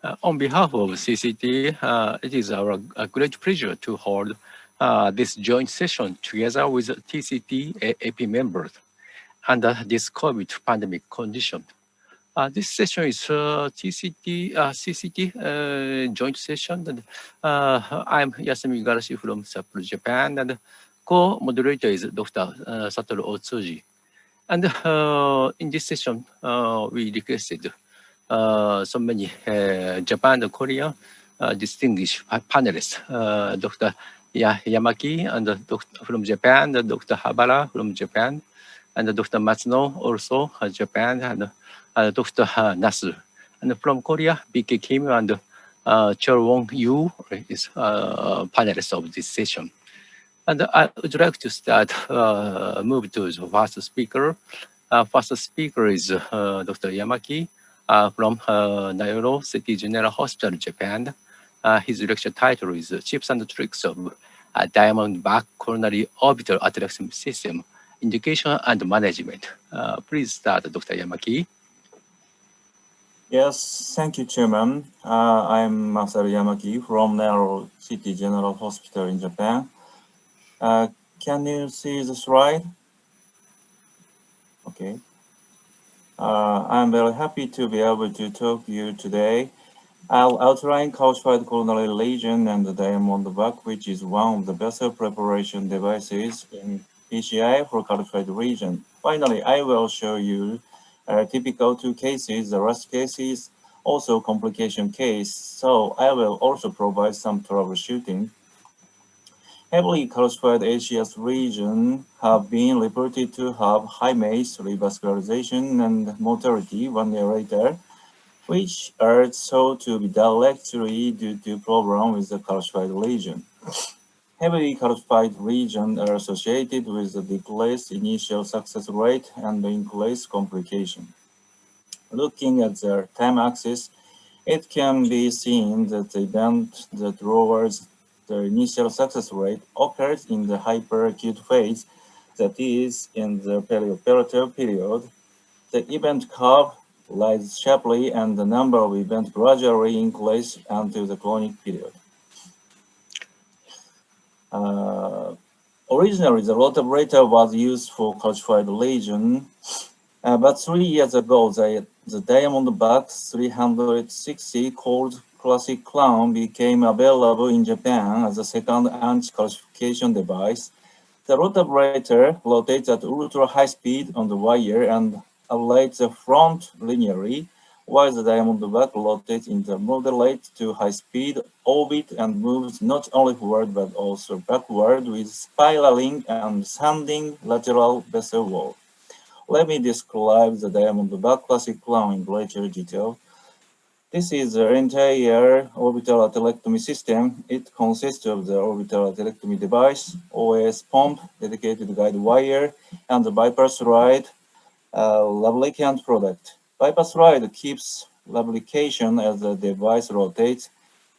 On behalf of CCT, it is our great pleasure to hold this joint session together with TCTAP members under this COVID pandemic condition. This session is TCT, CCT joint session. And, I'm Yasumi Igarashi from Sapporo, Japan, and co-moderator is Dr. Satoru Otsuji. And in this session, we requested so many Japan and Korea distinguished panelists, Dr. Yamaki and from Japan, Dr. Habara from Japan, and Dr. Matsuno also Japan, and Dr. Nasu. And from Korea, BK Kim and Cheol Woong Yu is panelists of this session. And I would like to start, move to the first speaker. First speaker is Dr. Yamaki from Nairo City General Hospital, Japan. His lecture title is Tips and Tricks of Diamondback Coronary Orbital Atherectomy System, Indication and Management. Please start, Dr. Yamaki. Yes, thank you, Chairman. I'm Masaru Yamaki from Nairo City General Hospital in Japan. Can you see the slide? Okay. I'm very happy to be able to talk to you today. I'll outline calcified coronary lesion and the Diamondback, which is one of the best preparation devices in PCI for calcified region. Finally, I will show you typical two cases. The last case is also complication case, so I will also provide some troubleshooting. Heavily calcified ACS region have been reported to have high MACE, revascularization, and mortality 1 year later, which are thought to be directly due to problem with the calcified lesion. Heavily calcified regions are associated with the decreased initial success rate and increased complication. Looking at the time axis, it can be seen that the event that lowers the initial success rate occurs in the hyperacute phase, that is, in the perioperative period. The event curve rises sharply and the number of events gradually increases until the chronic period. Originally, the Moderator was used for calcified lesion, but 3 years ago, the Diamondback 360 called Classic Clown became available in Japan as a second anti-calcification device. The rotabrator rotates at ultra high speed on the wire and ablates the front linearly, while the Diamondback rotates in the moderate to high speed orbit and moves not only forward but also backward with spiraling and sanding lateral vessel wall. Let me describe the Diamondback Classic Clown in greater detail. This is the entire orbital atherectomy system. It consists of the orbital atherectomy device, OS pump, dedicated guide wire, and the bypass ride lubricant product. Bypass ride keeps lubrication as the device rotates.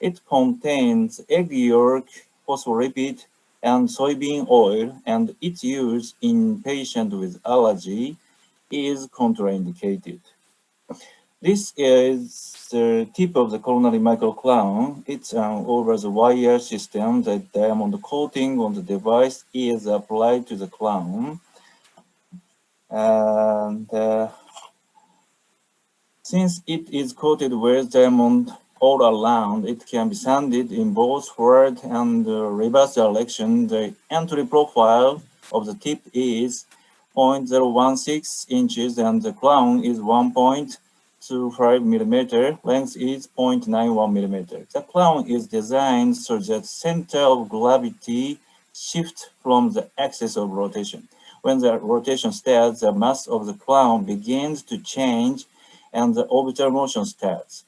It contains egg yolk, phospholipid, and soybean oil, and its use in patients with allergy is contraindicated. This is the tip of the coronary microclown. It's an over-the-wire system. The diamond coating on the device is applied to the clown. And since it is coated with diamond all around, it can be sanded in both forward and reverse direction. The entry profile of the tip is 0.016 inches and the clown is 1.25 millimeter. Length is 0.91 millimeter. The clown is designed so that center of gravity shifts from the axis of rotation. When the rotation starts, the mass of the clown begins to change and the orbital motion starts.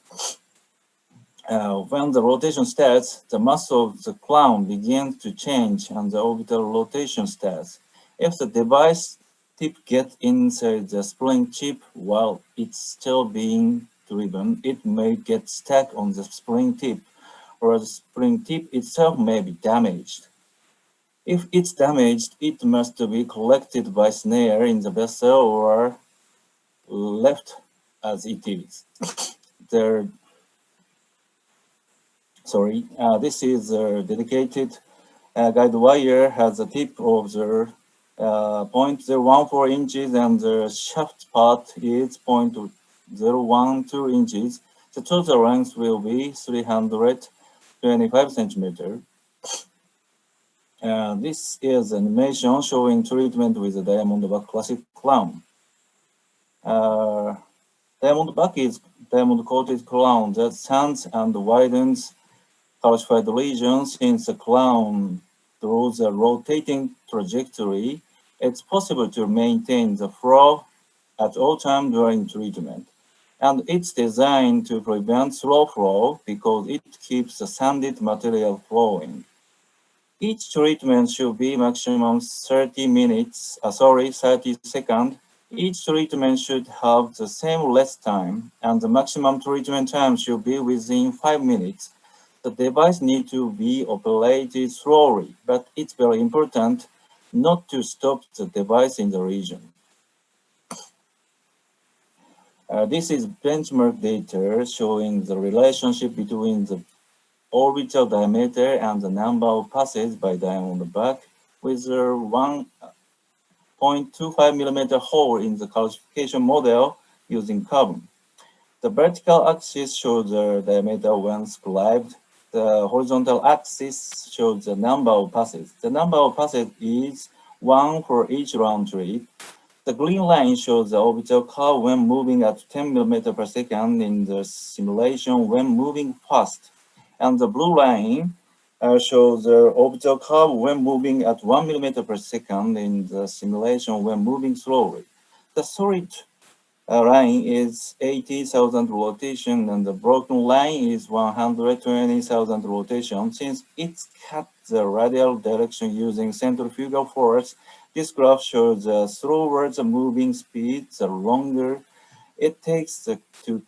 When the rotation starts, the mass of the clown begins to change and the orbital rotation starts. If the device tip gets inside the spring chip while it's still being driven, it may get stuck on the spring tip, or the spring tip itself may be damaged. If it's damaged, it must be collected by snare in the vessel or left as it is. The This is a dedicated guide wire, has a tip of the 0.014 inches and the shaft part is 0.012 inches. The total length will be 325 centimeters. This is an animation showing treatment with the Diamondback Classic Clown. Diamondback is diamond-coated clown that sands and widens calcified lesions. Since the clown through a rotating trajectory, it's possible to maintain the flow at all times during treatment. And it's designed to prevent slow flow because it keeps the sanded material flowing. Each treatment should be maximum 30 seconds. Each treatment should have the same rest time, and the maximum treatment time should be within 5 minutes. The device needs to be operated slowly, but it's very important not to stop the device in the region. This is benchmark data showing the relationship between the orbital diameter and the number of passes by Diamondback with a 1.25 millimeter hole in the calcification model using carbon. The vertical axis shows the diameter when scribed. The horizontal axis shows the number of passes. The number of passes is 1 for each round trip. The green line shows the orbital curve when moving at 10 millimeters per second in the simulation when moving fast. And the blue line shows the orbital curve when moving at 1 millimeter per second in the simulation when moving slowly. The solid line is 80,000 rotation and the broken line is 120,000 rotation. Since it's cut the radial direction using centrifugal force, this graph shows the slower the moving speed, the longer it takes to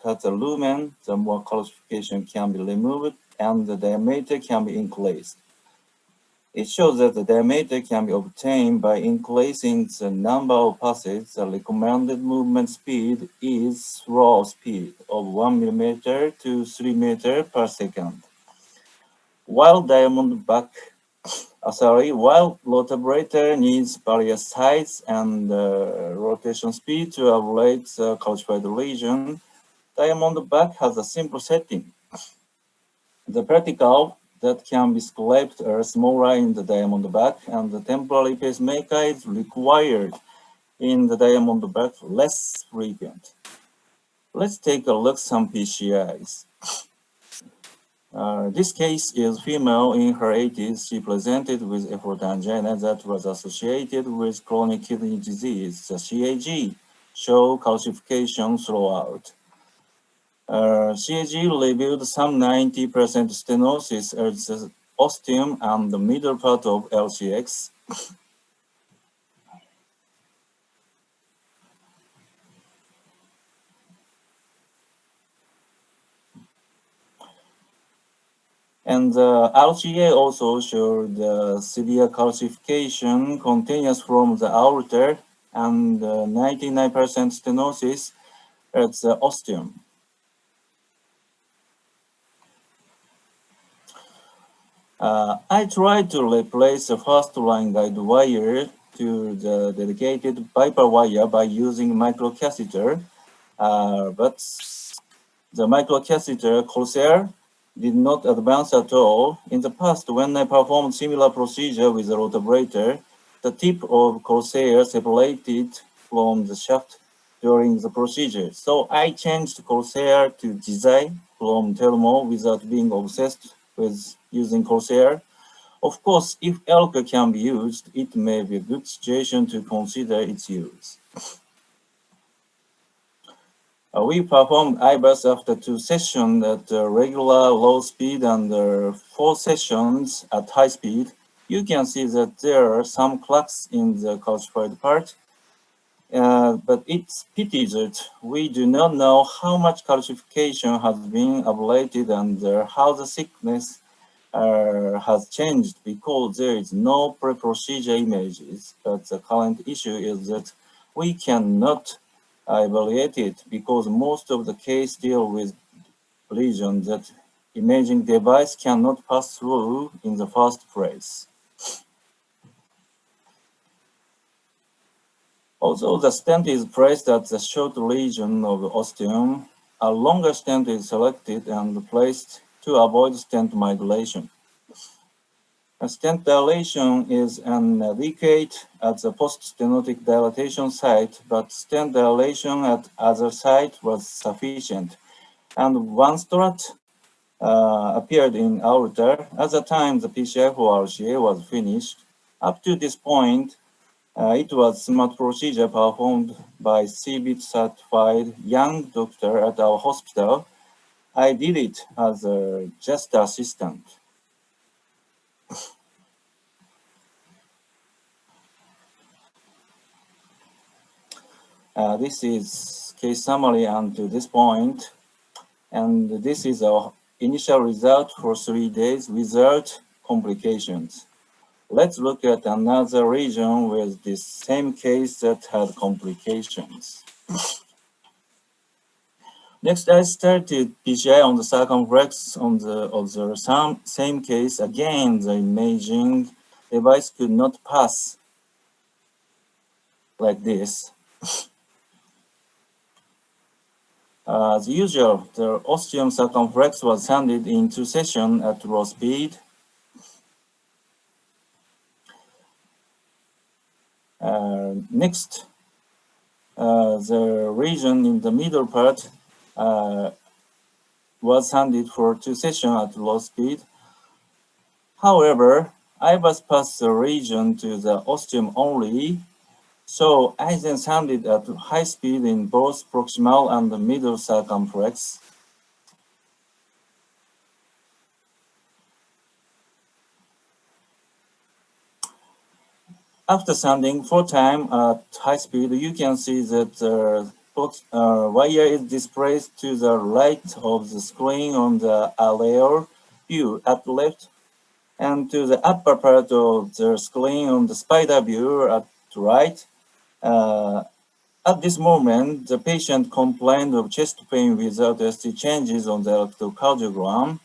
cut the lumen, the more calcification can be removed and the diameter can be increased. It shows that the diameter can be obtained by increasing the number of passes. The recommended movement speed is slow speed of 1 millimeter to 3 meters per second. While rotabrator needs various size and rotation speed to avoid the calcified lesion, Diamondback has a simple setting. The particle that can be scraped are smaller in the Diamondback, and the temporary pacemaker is required in the Diamondback less frequent. Let's take a look at some PCIs. This case is female in her 80s. She presented with effort angina that was associated with chronic kidney disease. The CAG show calcification throughout. CAG revealed some 90% stenosis at the ostium and the middle part of LCX. And the RCA also showed severe calcification continuous from the aorta and 99% stenosis at the ostium. I tried to replace the first line guide wire to the dedicated Viper wire by using microcatheter, but the microcatheter Corsair did not advance at all. In the past, when I performed similar procedure with the rotabrator, the tip of Corsair separated from the shaft during the procedure. So I changed Corsair to Jizai from Telmo without being obsessed with using Corsair. Of course, if Elka can be used, it may be a good situation to consider its use. We performed IBUS after 2 sessions at regular low speed and 4 sessions at high speed. You can see that there are some cracks in the calcified part, but it's pity that we do not know how much calcification has been ablated and how the thickness has changed because there is no pre-procedure images. But the current issue is that we cannot evaluate it because most of the case deal with lesions that imaging device cannot pass through in the first place. Although the stent is placed at the short region of the ostium, a longer stent is selected and placed to avoid stent migration. A stent dilation is inadequate at the post-stenotic dilatation site, but stent dilation at other site was sufficient. And one strut appeared in aorta. At the time the PCI for RCA was finished. Up to this point, it was smart procedure performed by CBIT certified young doctor at our hospital. I did it as a just assistant. This is case summary until this point, and this is our initial result for 3 days without complications. Let's look at another region with this same case that had complications. Next, I started PCI on the circumflex of the same case. Again, the imaging device could not pass like this. As usual, the ostium circumflex was handed into session at low speed. Next, the region in the middle part was handed for 2 sessions at low speed. However, I was passed the region to the ostium only, so I then handed at high speed in both proximal and the middle circumflex. After sanding 4 times at high speed, you can see that the wire is displaced to the right of the screen on the aerial view at the left, and to the upper part of the screen on the spider view at the right. At this moment, the patient complained of chest pain without ST changes on the electrocardiogram.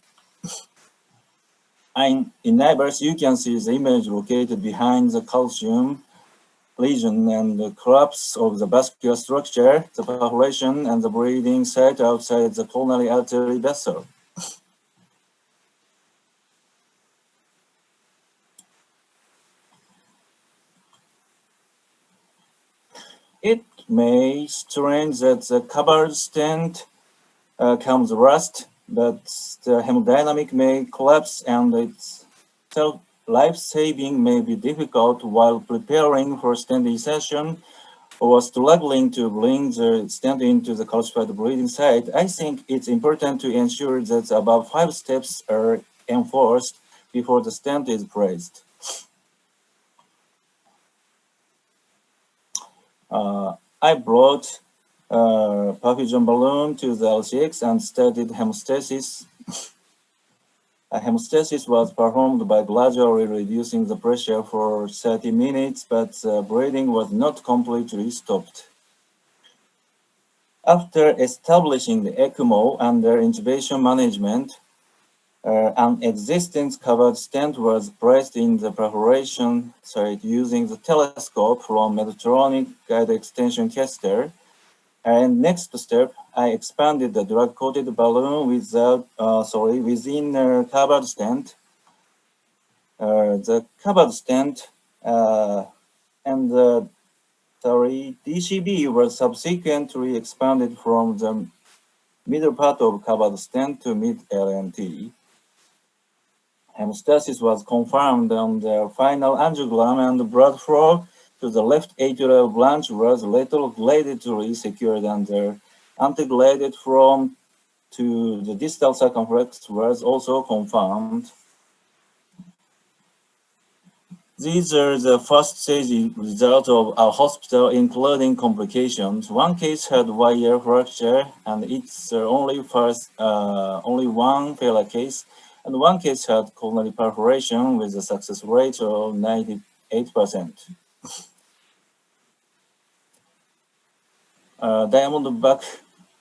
And in neighbors, you can see the image located behind the calcium lesion and the collapse of the vascular structure, the perforation, and the bleeding site outside the coronary artery vessel. It may strange that the covered stent comes last, but the hemodynamic may collapse and its life-saving may be difficult while preparing for stent insertion or struggling to bring the stent into the calcified bleeding site. I think it's important to ensure that about 5 steps are enforced before the stent is placed. I brought perfusion balloon to the LCX and started hemostasis. Hemostasis was performed by gradually reducing the pressure for 30 minutes, but bleeding was not completely stopped. After establishing the ECMO under intubation management, an existing covered stent was placed in the perforation site using the telescope from Medtronic guided extension catheter. And next step, I expanded the drug-coated balloon within a covered stent. The covered stent and the DCB was subsequently expanded from the middle part of covered stent to mid-LNT. Hemostasis was confirmed on the final angiogram, and the blood flow to the left atrial branch was retrogradedly secured, and the antegraded from to the distal circumflex was also confirmed. These are the first stage results of our hospital, including complications. One case had wire fracture, and it's only one failure case. And one case had coronary perforation with a success rate of 98%. Diamondback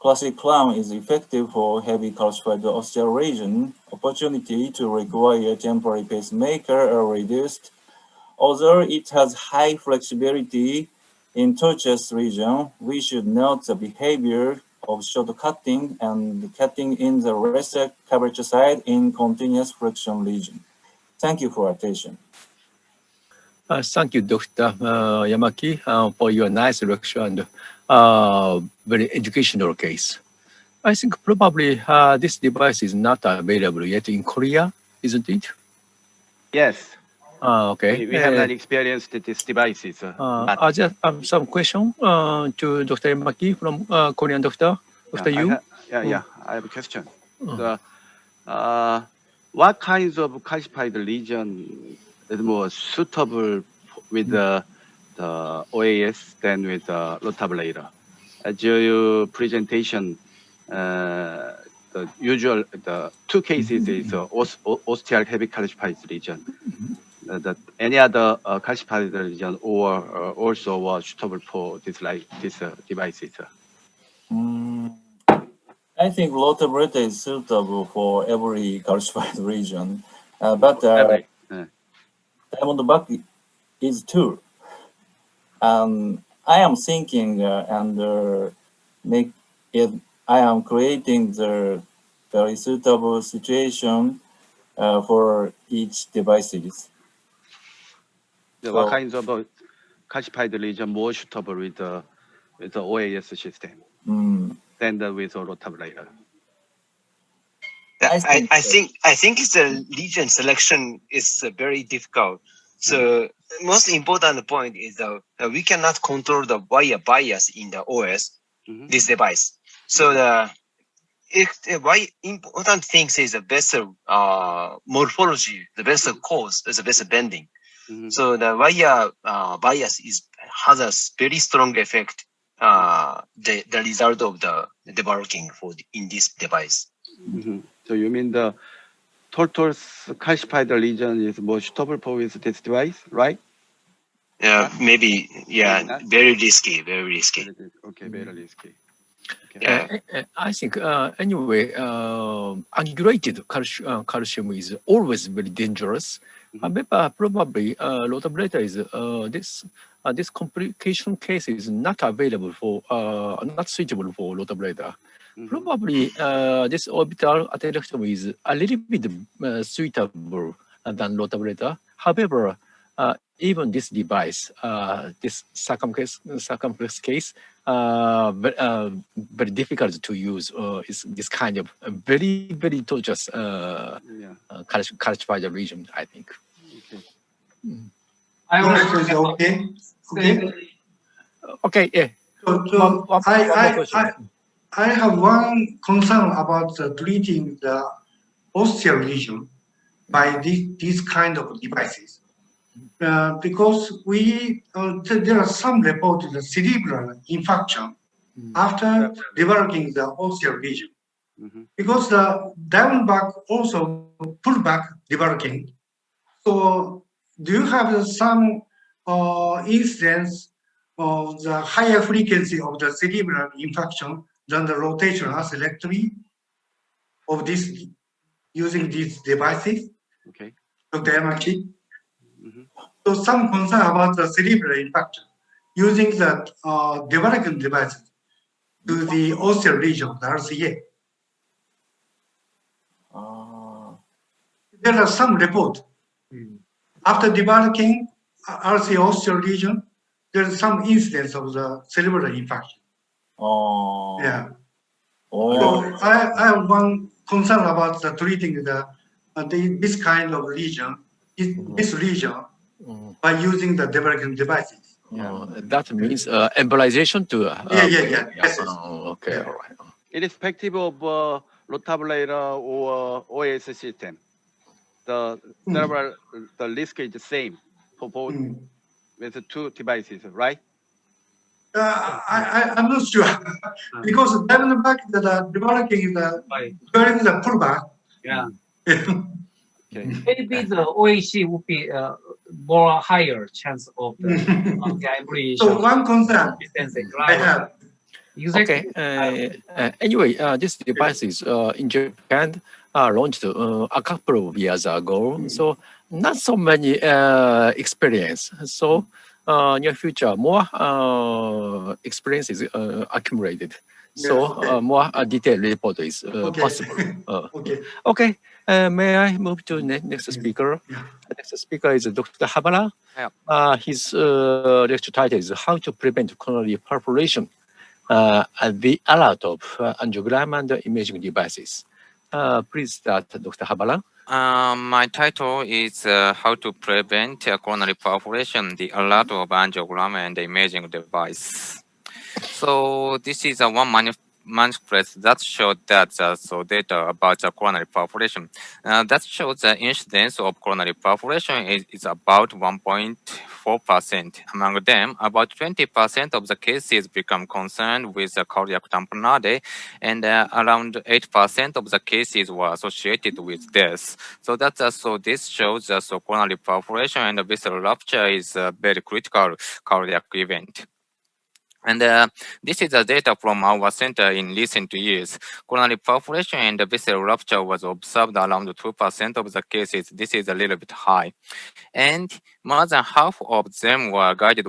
classic clown is effective for heavy calcified ostial region. Opportunity to require temporary pacemaker are reduced. Although it has high flexibility in tortuous region, we should note the behavior of shortcutting and cutting in the lesser curvature side in continuous flexion region. Thank you for attention. Thank you, Dr. Yamaki, for your nice lecture and very educational case. I think probably this device is not available yet in Korea, isn't it? Yes. Okay. We have not experienced these devices. I just have some question to Dr. Yamaki from Korean doctor. Dr. Yu? I have a question. What kinds of calcified lesion is more suitable with the OAS than with the rotablator? As your presentation, the two cases is ostial heavy calcified lesion. Any other calcified lesion or also suitable for this devices? I think rotablator is suitable for every calcified region, but Diamondback is too. I am thinking I am creating the very suitable situation for each devices. What kinds of calcified lesion more suitable with the OAS system than with a rotablator? I think the lesion selection is very difficult. So most important point is that we cannot control the wire bias in the OS, this device. So the important thing is the best morphology, the best cause, the best bending. So the wire bias has a very strong effect. The result of the debarking in this device. So you mean the total calcified lesion is more suitable for with this device, right? Yeah, maybe. Yeah, very risky. Very risky. Okay, very risky. Okay. Yeah. I think anyway, ungulated calcium is always very dangerous. But probably rotablator is this complication case is not available for not suitable for rotablator. Probably this orbital atherectomy is a little bit suitable than rotablator. However, even this device, this circumflex case, very difficult to use. Is this kind of very tortuous calcified region, I think. Okay. Okay. Yeah. So I have one concern about treating the ostial lesion by these kind of devices. Because there are some reports of the cerebral infarction after developing the ostial lesion. Because the Diamondback also pull back developing. So do you have some instance of the higher frequency of the cerebral infarction than the rotational atherectomy of this using these devices? Okay. Dr. Yamaki? So some concern about the cerebral infarction using the developing devices to the ostial region, the RCA. There are some reports. After developing RCA ostial region, there is some incidence of the cerebral infarction. Yeah. So I have one concern about the treating this kind of lesion, this region, by using the developing devices. That means embolization to. Yes. Okay, all right. Irrespective of rotablator or OAS system, the risk is the same for both with the two devices, right? I'm not sure because Diamondback developing during the pullback. Yeah. Okay. Maybe the OAC would be more higher chance of the embolization. So one concern I have Exactly. Okay. Anyway, this device is in Japan launched a couple of years ago, so not so many experience. So near future, more experience is accumulated. So more detailed report is possible. Okay. May I move to next speaker? Next speaker is Dr. Habara. His lecture title is How to Prevent Coronary Perforation. The alert of angiogram and imaging devices. Please start, Dr. Habara. My title is How to Prevent Coronary Perforation, the alert of angiogram and imaging device. So this is one manuscript that showed that data about coronary perforation. That shows the incidence of coronary perforation is about 1.4%. Among them, about 20% of the cases become concerned with cardiac tamponade, and around 8% of the cases were associated with death. So that's so this shows that coronary perforation and visceral rupture is a very critical cardiac event. And this is the data from our center in recent years. Coronary perforation and visceral rupture was observed around 2% of the cases. This is a little bit high. And more than half of them were guide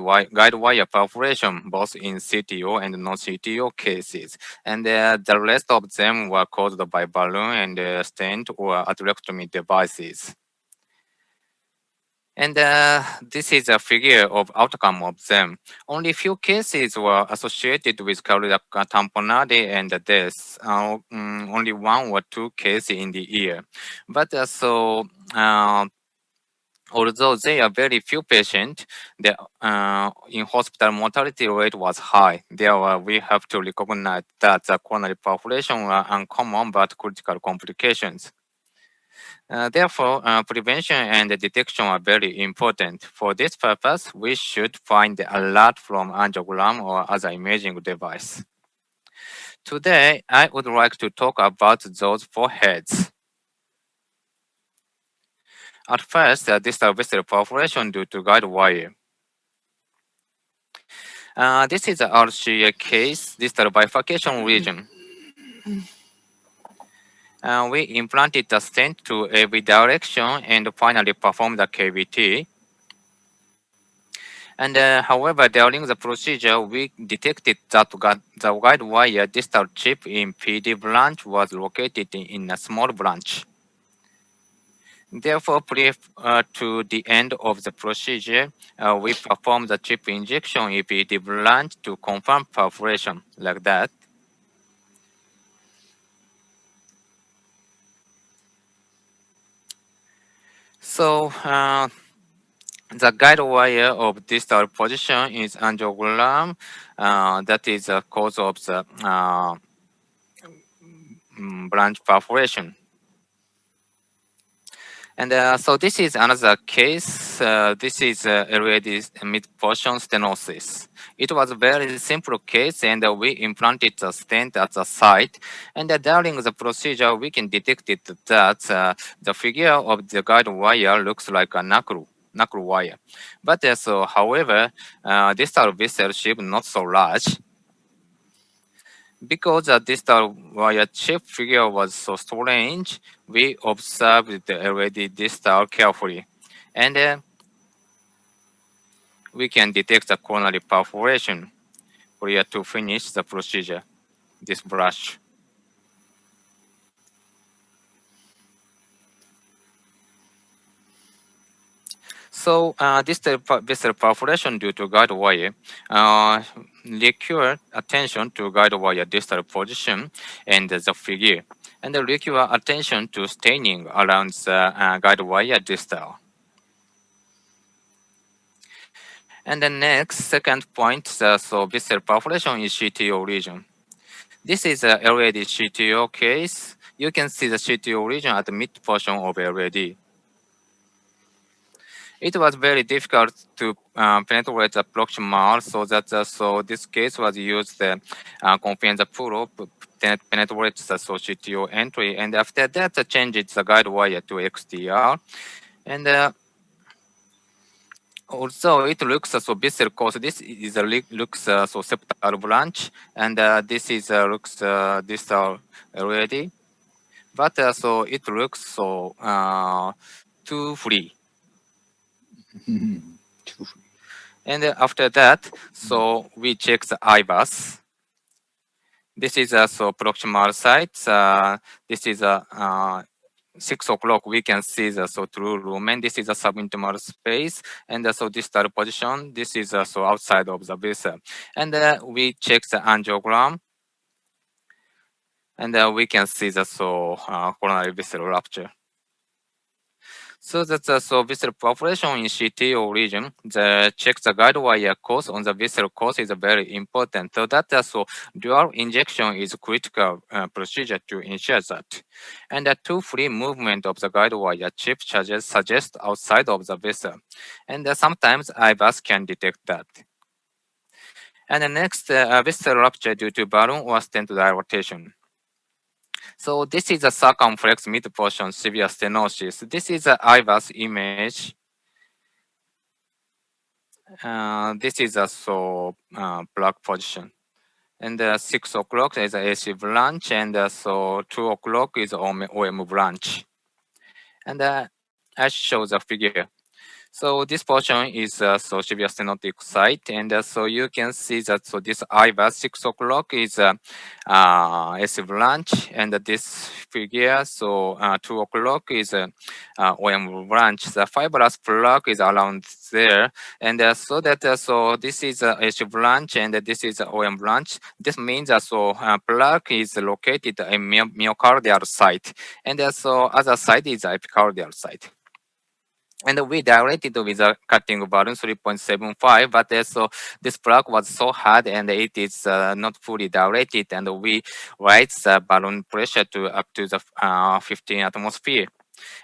wire perforation, both in CTO and non-CTO cases. And the rest of them were caused by balloon and stent or atherectomy devices. And this is a figure of outcome of them. Only few cases were associated with cardiac tamponade and death. Only 1 or 2 cases in the year. But although there are very few patients, the in-hospital mortality rate was high. Therefore, we have to recognize that the coronary perforation were uncommon but critical complications. Therefore, prevention and detection are very important. For this purpose, we should find the alert from angiogram or other imaging device. Today, I would like to talk about those 4 heads. At first, distal visceral perforation due to guide wire. This is a RCA case, distal bifurcation region. We implanted the stent to every direction and finally performed the KVT. And however, during the procedure, we detected that the guide wire distal chip in PD branch was located in a small branch. Therefore, prior to the end of the procedure, we performed the chip injection in PD branch to confirm perforation, like that. So, the guide wire of distal position is angiogram. That is the cause of the branch perforation. And so this is another case. This is LAD mid-portion stenosis. It was a very simple case, and we implanted the stent at the site. And during the procedure, we can detect that the figure of the guide wire looks like a knuckle wire. But however, distal vessel shape not so large. Because the distal wire chip figure was so strange, we observed the LAD distal carefully. And we can detect the coronary perforation prior to finish the procedure, this brush. So this visceral perforation due to guide wire require attention to guide wire distal position and the figure, and require attention to staining around the guide wire distal. And the next, second point, so visceral perforation in CTO region. This is a LAD CTO case. You can see the CTO region at the mid portion of LAD. It was very difficult to penetrate the proximal, so this case was used the confiance pool penetrate the CTO entry, and after that changed the guide wire to XTR, and also it looks so visceral course. This is a looks so septal branch, and this is looks distal already, but so it looks so too free. And after that, so we check the IVAS. This is so proximal sites. This is a 6 o'clock. We can see the so true lumen. This is a subintimal space, and so distal position. This is so outside of the vessel, and we check the angiogram, and we can see the so coronary vessel rupture. So that's so vessel perforation in CTO region. The check the guide wire course on the vessel course is very important. So that so dual injection is critical procedure to ensure that. And the two free movement of the guide wire chip charges suggest outside of the vessel. And sometimes IVAS can detect that. And the next vessel rupture due to balloon or stent dilatation. So this is a circumflex mid portion severe stenosis. This is an IVAS image. This is a so block position. And 6 o'clock is a AC branch, and so 2 o'clock is OM branch. And I show the figure. So this portion is so severe stenotic site, and so you can see that so this IVAS 6 o'clock is S branch, and this figure so 2 o'clock is OM branch. The fibrous plaque is around there, and so that so this is S branch and this is OM branch. This means so plaque is located in myocardial site, and so other side is epicardial site. And we dilated with a cutting balloon 3.75, but so this plaque was so hard and it is not fully dilated, and we raise the balloon pressure to up to the 15 atmosphere.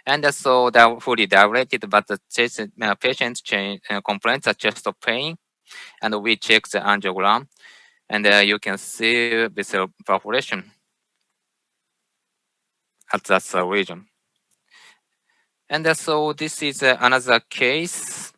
And so they fully dilated, but the patient complains of chest pain, and we check the angiogram, and you can see vessel perforation at that region. And so this is another case.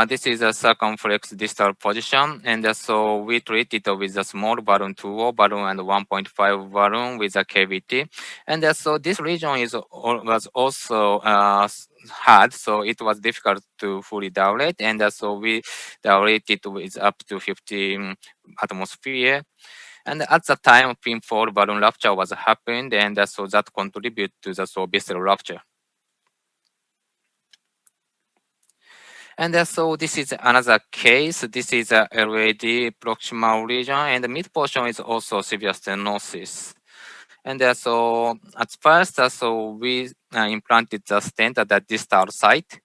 This is a circumflex distal position, and so we treat it with a small balloon, 2O balloon, and 1.5 balloon with a cavity. And so this region was also hard, so it was difficult to fully dilate, and so we dilated with up to 15 atmosphere. And at the time, pinfall balloon rupture was happened, and so that contributed to the so vessel rupture. And so this is another case. This is a LAD proximal region, and the mid portion is also severe stenosis. And so at first, so we implanted the stent at the distal site.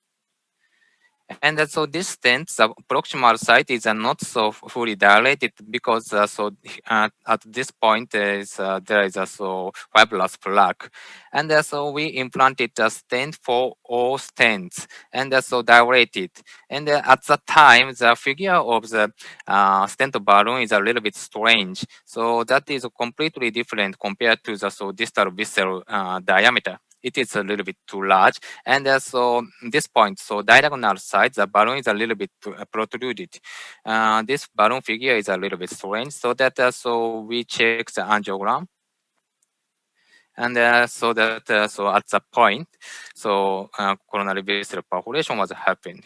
And so this stent, the proximal site is not so fully dilated because at this point there is a so fibrous plaque, and so we implanted the stent for all stents, and so dilated. And at the time, the figure of the stent balloon is a little bit strange. So that is completely different compared to the so distal vessel diameter. It is a little bit too large, and so this point, so diagonal side, the balloon is a little bit protruded. This balloon figure is a little bit strange, so that so we check the angiogram, and so that so at the point, so coronary vessel perforation was happened.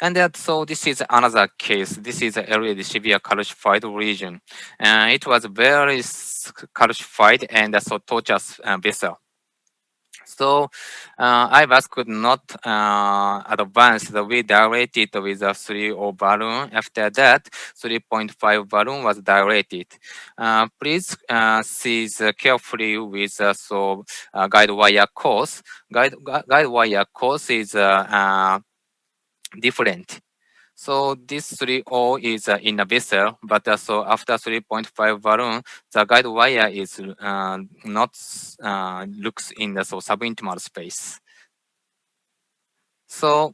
And so this is another case. This is a really severe calcified region. It was very calcified and so tortuous vessel. So IVAS could not advance. We dilated with a 3O balloon. After that, 3.5 balloon was dilated. Please see carefully with so guide wire course. Guide wire course is different. So this 3O is in a vessel, but so after 3.5 balloon, the guide wire is not looks in the so subintimal space. So,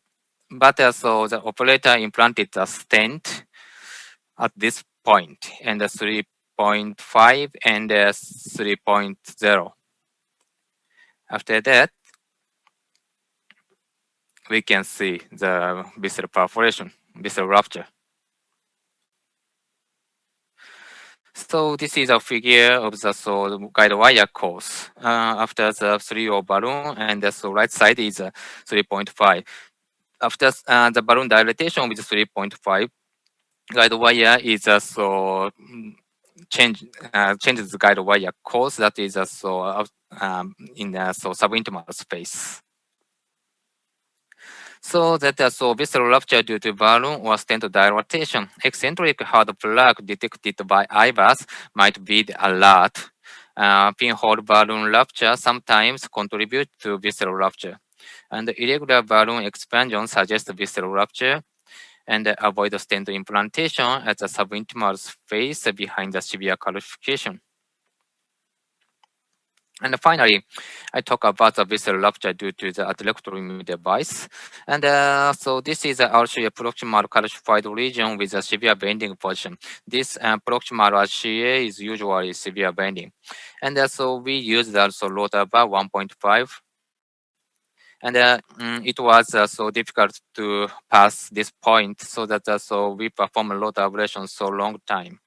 but so the operator implanted the stent at this point, and 3.5 and 3.0. After that, we can see the visceral perforation, visceral rupture. So this is a figure of the guide wire course after the 3O balloon, and the right side is 3.5. After the balloon dilatation with 3.5, guide wire is changes the guide wire course, that is in the subintimal space. So that visceral rupture due to balloon or stent dilatation. Eccentric hard plaque detected by IVAS might be the alert. Pinhole balloon rupture sometimes contribute to visceral rupture. And irregular balloon expansion suggests visceral rupture, and avoid stent implantation at the subintimal space behind the severe calcification. And finally, I talk about the visceral rupture due to the atherectomy device. And so this is also a proximal calcified region with a severe bending position. This proximal RCA is usually severe bending. And so we use also rotor bar 1.5. And it was so difficult to pass this point, so that so we perform rotor ablation so long time.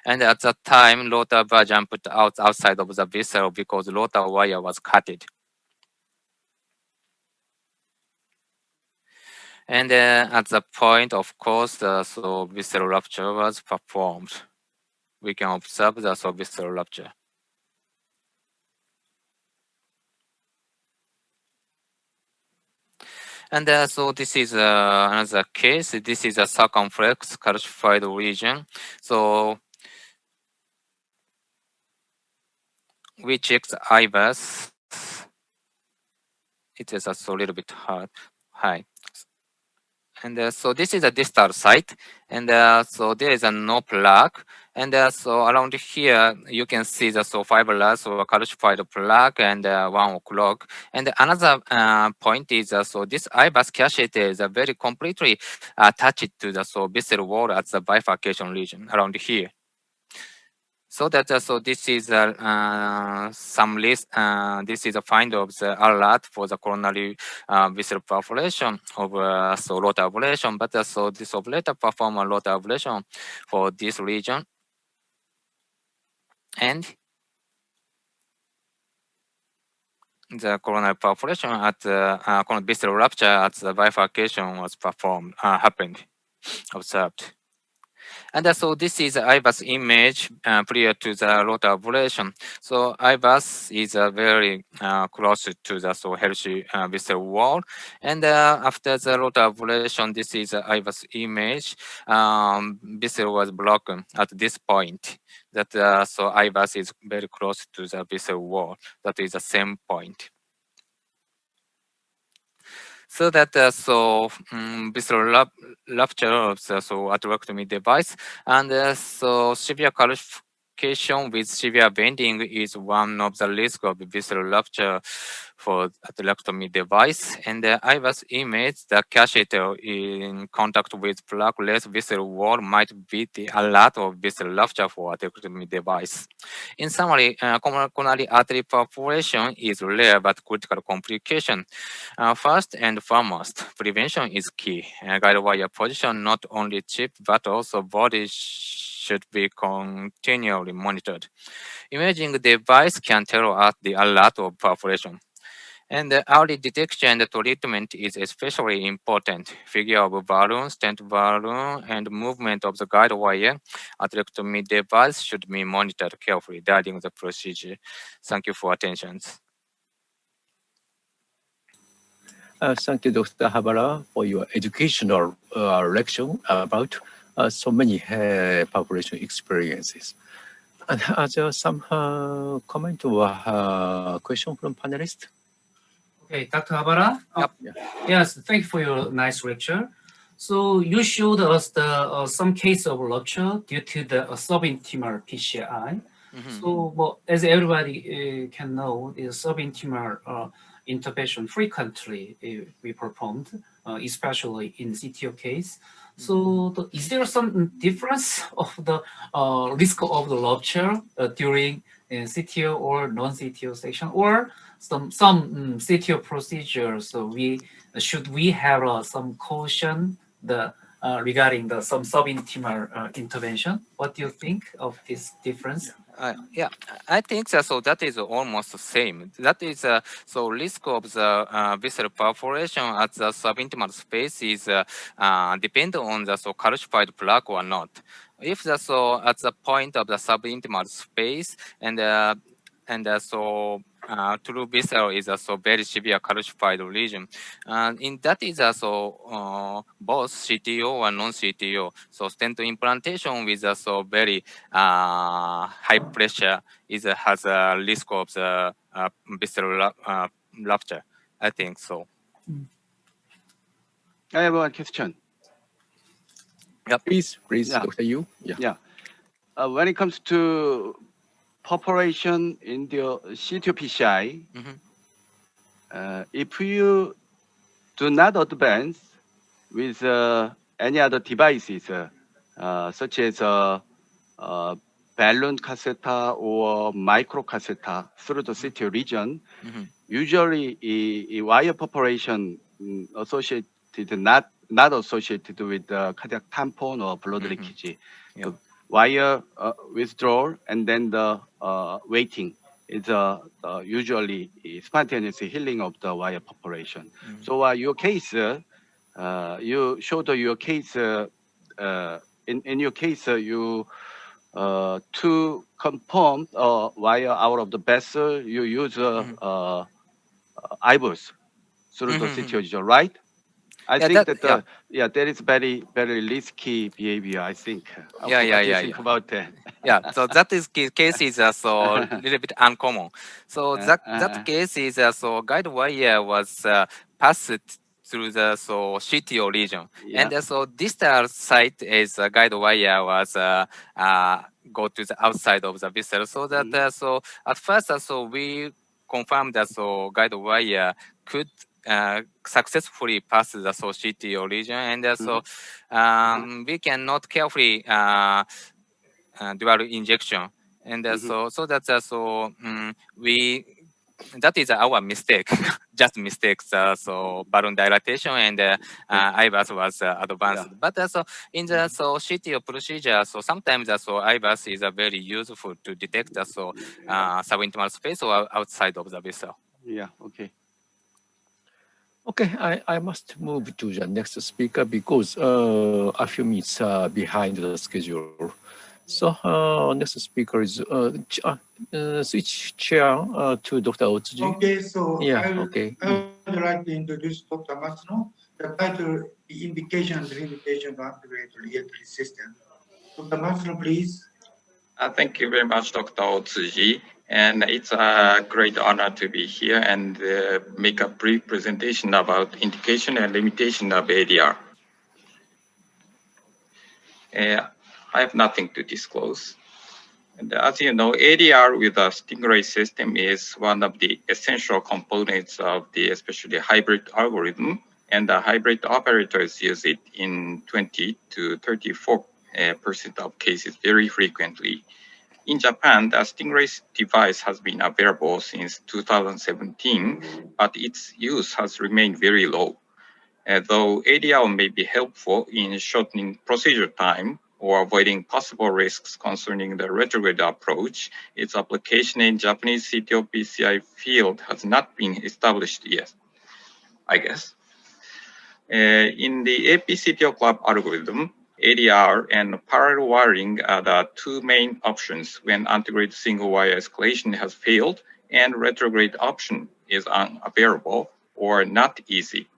And at that time, rotor bar jumped outside of the vessel because rotor wire was cutted. And at the point, of course, so visceral rupture was performed. We can observe the visceral rupture. And so this is another case. This is a circumflex calcified region. So we check the IVAS. It is also a little bit high. And so this is a distal site. And so there is a no plaque. And so around here, you can see the fibrous or calcified plaque and 1 o'clock. And another point is so this IVAS cassette is very completely attached to the visceral wall at the bifurcation region around here. So that so this is some list. This is a find of the alert for the coronary visceral perforation of rotor ablation. But so this operator perform a rotor ablation for this region, and the coronary perforation at coronary visceral rupture at the bifurcation was performed, observed. And so this is IVAS image prior to the rotor ablation. So IVAS is very close to the healthy visceral wall. And after the rotor ablation, this is IVAS image. Visceral was broken at this point. That so IVAS is very close to the visceral wall. That is the same point. So that visceral rupture of the atherectomy device, and so severe calcification with severe bending is one of the risks of visceral rupture for atherectomy device. And the IVAS image, the catheter in contact with plaque-less visceral wall might be the alert of visceral rupture for atherectomy device. In summary, coronary artery perforation is rare but critical complication. First and foremost, prevention is key. Guide wire position not only chip but also body should be continually monitored. Imaging device can tell us the alert of perforation. And the early detection and treatment is especially important. Figure of balloon, stent balloon, and movement of the guide wire atherectomy device should be monitored carefully during the procedure. Thank you for attention. Thank you, Dr. Habara, for your educational lecture about so many population experiences. And are there some comment or question from panelists? Okay, Dr. Habara. Yep. Yes, thank you for your nice lecture. So you showed us the some case of rupture due to the subintimal PCI. So, well, as everybody can know, the subintimal intervention frequently we performed, especially in CTO case. So, is there some difference of the risk of the rupture during CTO or non-CTO section, or some CTO procedure. So should we have some caution regarding some subintimal intervention? What do you think of this difference? Yeah, I think that, so that is almost the same. That is so risk of the visceral perforation at the subintimal space is depend on the calcified plaque or not. If the at the point of the subintimal space and true visceral is also very severe calcified lesion. In that is also both CTO or non-CTO. So stent implantation with also very high pressure has a risk of the visceral rupture. I think so. I have a question. Yep. Please, Yeah. Dr. Yu. Yeah. When it comes to perforation in the CTO PCI, if you do not advance with any other devices, such as balloon catheter or micro catheter through the CTO region, usually a wire perforation associated not associated with cardiac tampon or blood leakage. Yeah. The wire withdrawal and then the waiting is usually spontaneous healing of the wire perforation. So your case, you showed your case. In your case, you to confirm wire out of the vessel, you use IVUS through the situation, right? I think that that is very risky behavior. I think. What do you think about that? Yeah, so that is case is so a little bit uncommon. So that case is so guide wire was passed through the CTO region, and so distal site is guide wire was go to the outside of the vessel. So that so at first so we confirmed that so guide wire could successfully pass the CTO region, and so we cannot carefully dual injection, and so that's that is our mistake, just mistakes. So balloon dilatation and IVUS was advanced, but also in the CTO procedure, so sometimes IVUS is very useful to detect the subintimal space or outside of the vessel. Yeah. Okay. Okay, I must move to the next speaker because a few minutes behind the schedule. So next speaker is switch chair to Dr. Otsuji. Okay, so yeah, I would like to introduce Dr. Matsuno, the title, the indication and limitation of Antegrade reentry system. Dr. Matsuno, please. Thank you very much, Dr. Otsuji. And it's a great honor to be here and make a brief presentation about indication and limitation of ADR. I have nothing to disclose. And as you know, ADR with a stingray system is one of the essential components of the especially hybrid algorithm, and the hybrid operators use it in 20 to 34% of cases very frequently. In Japan, the Stingray device has been available since 2017, but its use has remained very low. Though ADR may be helpful in shortening procedure time or avoiding possible risks concerning the retrograde approach, its application in Japanese CTO PCI field has not been established yet, I guess. In the AP-CTO club algorithm, ADR and parallel wiring are the two main options when Antegrade single wire escalation has failed and retrograde option is unavailable or not easy.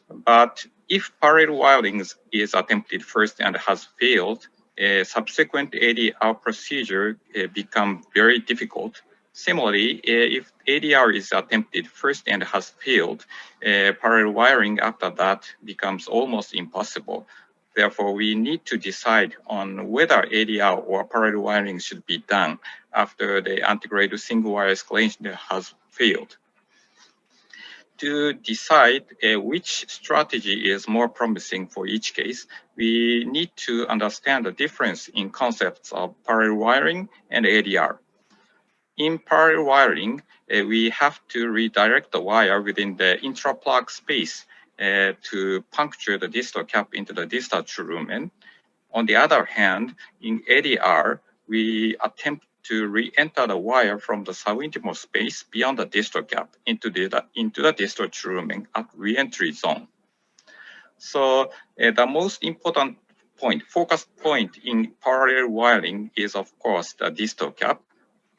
But if parallel wiring is attempted first and has failed, a subsequent ADR procedure becomes very difficult. Similarly, if ADR is attempted first and has failed, parallel wiring after that becomes almost impossible. Therefore, we need to decide on whether ADR or parallel wiring should be done after the Antegrade single wire escalation has failed. To decide which strategy is more promising for each case, we need to understand the difference in concepts of parallel wiring and ADR. In parallel wiring, we have to redirect the wire within the intra-plug space to puncture the distal cap into the distal true lumen. On the other hand, in ADR, we attempt to re-enter the wire from the subintimal space beyond the distal cap into the distal true lumen at re-entry zone. So the most important point, focus point in parallel wiring is, of course, the distal cap.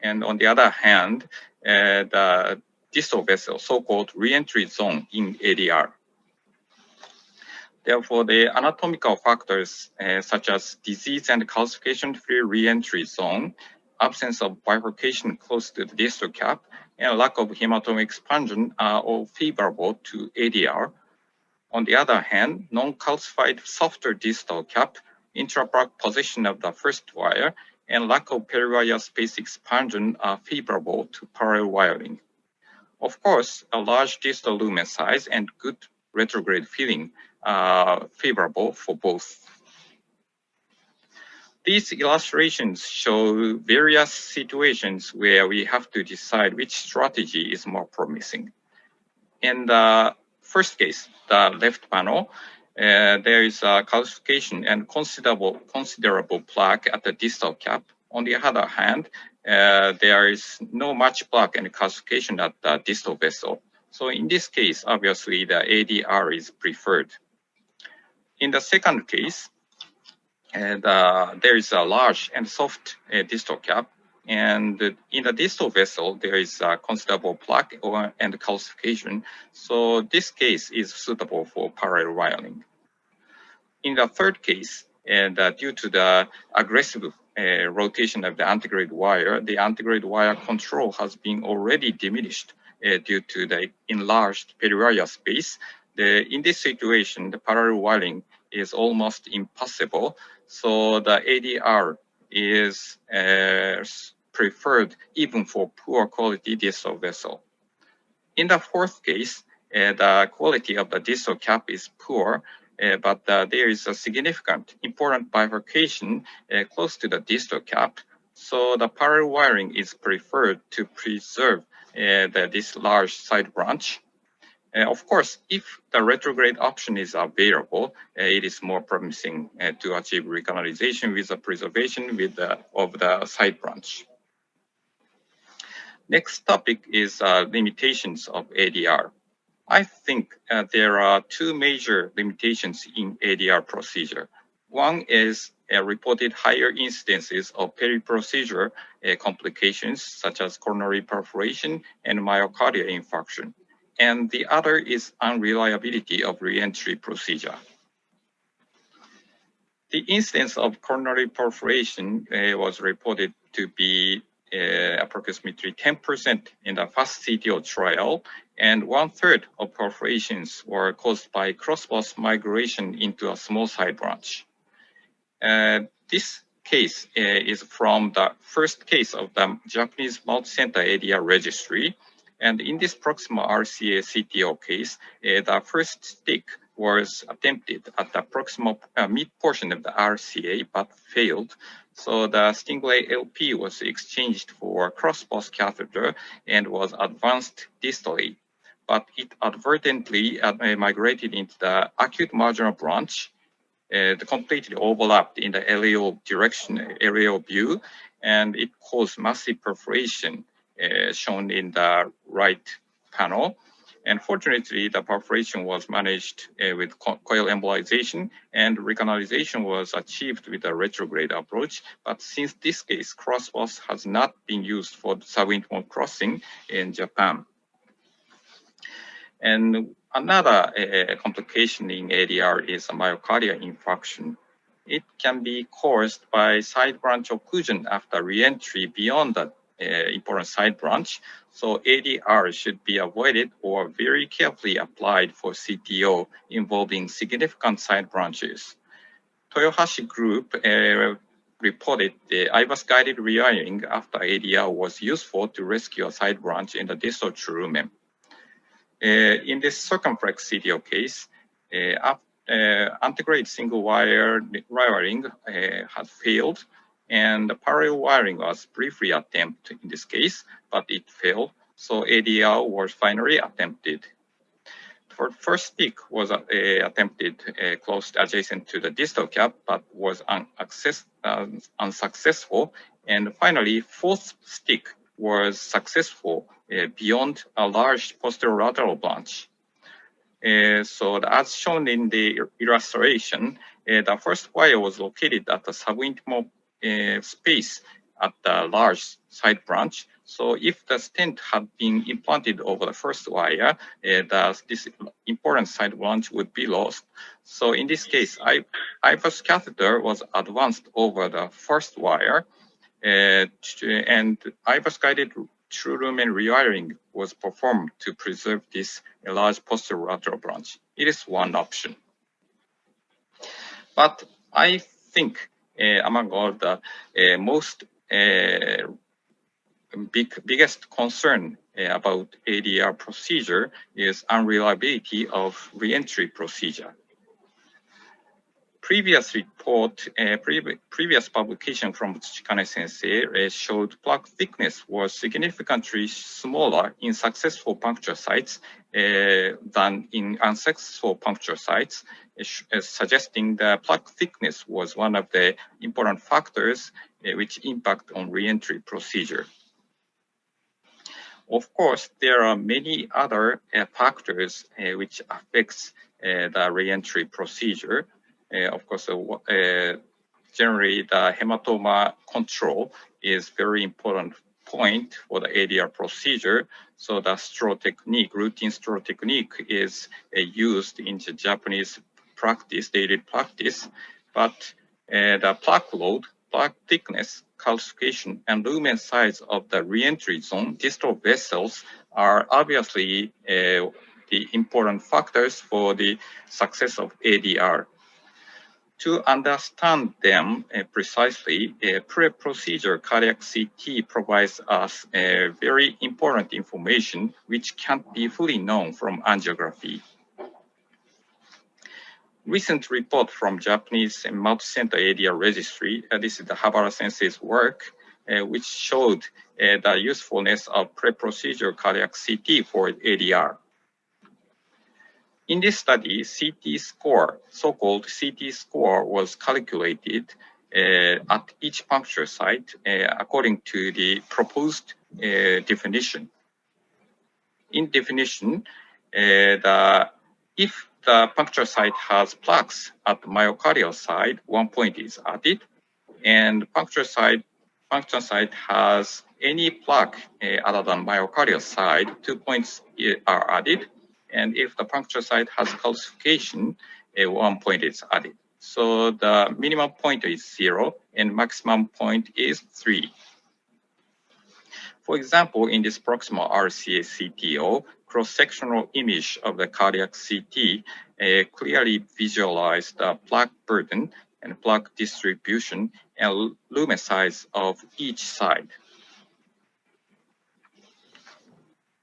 And on the other hand, the distal vessel, so-called re-entry zone in ADR. Therefore, the anatomical factors such as disease and calcification-free re-entry zone, absence of bifurcation close to the distal cap, and lack of hematoma expansion are all favorable to ADR. On the other hand, non-calcified softer distal cap, intraplug position of the first wire, and lack of periwire space expansion are favorable to parallel wiring. Of course, a large distal lumen size and good retrograde filling are favorable for both. These illustrations show various situations where we have to decide which strategy is more promising. In the first case, the left panel, there is a calcification and considerable plaque at the distal cap. On the other hand, there is no much plaque and calcification at the distal vessel. So in this case, obviously, the ADR is preferred. In the second case, there is a large and soft distal cap. And in the distal vessel, there is a considerable plaque and calcification. So this case is suitable for parallel wiring. In the third case, and due to the aggressive rotation of the antegrade wire, the antegrade wire control has been already diminished due to the enlarged periwire space. In this situation, the parallel wiring is almost impossible. So the ADR is preferred even for poor quality distal vessel. In the fourth case, the quality of the distal cap is poor, but there is a significant important bifurcation close to the distal cap. So the parallel wiring is preferred to preserve this large side branch. Of course, if the retrograde option is available, it is more promising to achieve recanalization with the preservation of the side branch. Next topic is limitations of ADR. I think there are two major limitations in ADR procedure. One is reported higher incidences of peri-procedure complications such as coronary perforation and myocardial infarction. And the other is unreliability of re-entry procedure. The incidence of coronary perforation was reported to be approximately 10% in the first CTO trial, and 1/3 of perforations were caused by cross-bus migration into a small side branch. This case is from the first case of the Japanese multi-center ADR registry. And in this proximal RCA CTO case, the first stick was attempted at the proximal mid portion of the RCA, but failed. So the Stingray LP was exchanged for a cross-bus catheter and was advanced distally. But it advertently migrated into the acute marginal branch, completely overlapped in the LAO direction, LAO view, and it caused massive perforation. Shown in the right panel. And fortunately, the perforation was managed with coil embolization, and recanalization was achieved with a retrograde approach. But since this case, cross-bus has not been used for subintimal crossing in Japan. And another complication in ADR is a myocardial infarction. It can be caused by side branch occlusion after re-entry beyond the important side branch. So ADR should be avoided or very carefully applied for CTO involving significant side branches. Toyohashi Group reported the IVAS-guided rewiring after ADR was useful to rescue a side branch in the distal true lumen. In this circumflex CTO case, Antegrade single wire rewiring has failed. And the parallel wiring was briefly attempted in this case, but it failed. So ADR was finally attempted. For first stick was attempted close adjacent to the distal cap, but was unsuccessful. And finally, fourth stick was successful beyond a large posterolateral branch. So as shown in the illustration, the first wire was located at the subintimal space at the large side branch. So if the stent had been implanted over the first wire, this important side branch would be lost. So in this case, IVUS catheter was advanced over the first wire, and IVUS-guided true lumen rewiring was performed to preserve this large posterolateral branch. It is one option. But I think among all the most biggest concern about ADR procedure is unreliability of reentry procedure. Previous report, previous publication from Chikane Sensei showed plaque thickness was significantly smaller in successful puncture sites than in unsuccessful puncture sites, suggesting that plaque thickness was one of the important factors which impact on reentry procedure. Of course, there are many other factors which affects the reentry procedure. Of course, generally the hematoma control is very important point for the ADR procedure. So the straw technique, routine straw technique is used in the Japanese practice, daily practice. But the plaque load, plaque thickness, calcification, and lumen size of the reentry zone, distal vessels are obviously the important factors for the success of ADR. To understand them precisely, pre-procedure cardiac CT provides us very important information which can't be fully known from angiography. Recent report from Japanese multi-center ADR registry, this is the Habara sensei's work, which showed the usefulness of pre-procedure cardiac CT for ADR. In this study, CT score, so-called CT score, was calculated at each puncture site according to the proposed definition. In definition, if the puncture site has plaques at the myocardial side, 1 point is added, and puncture site has any plaque other than myocardial side, 2 points are added. And if the puncture site has calcification, 1 point is added. So the minimum point is 0 and maximum point is 3. For example, in this proximal RCA CTO, cross-sectional image of the cardiac CT clearly visualized the plaque burden and plaque distribution and lumen size of each side.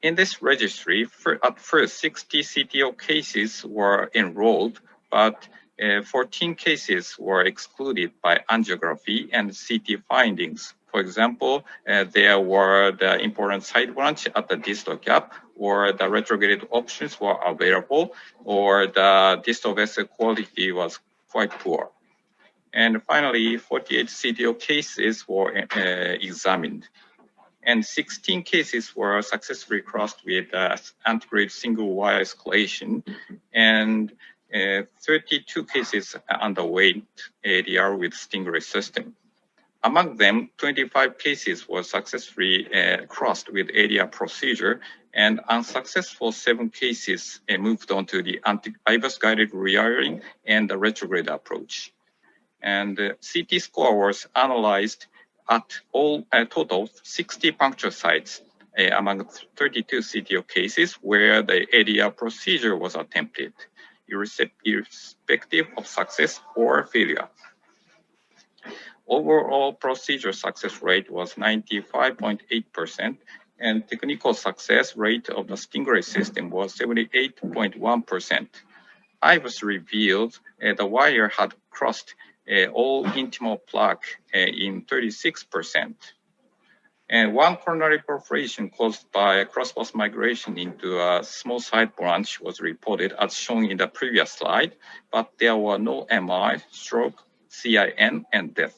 In this registry, at first 60 CTO cases were enrolled, but 14 cases were excluded by angiography and CT findings. For example, there were the important side branch at the distal cap, or the retrograded options were available, or the distal vessel quality was quite poor. And finally, 48 CTO cases were examined. And 16 cases were successfully crossed with Antegrade single wire escalation, and 32 cases underwent ADR with Stingray system. Among them, 25 cases were successfully crossed with ADR procedure, and unsuccessful 7 cases moved on to the IVUS-guided rewiring and the retrograde approach. And the CT score was analyzed at all total 60 puncture sites among 32 CTO cases where the ADR procedure was attempted, irrespective of success or failure. Overall procedure success rate was 95.8%, and technical success rate of the Stingray system was 78.1%. IVUS revealed the wire had crossed all intimal plaque in 36%. And one coronary perforation caused by cross-path migration into a small side branch was reported as shown in the previous slide, but there were no MI, stroke, CIN, and death.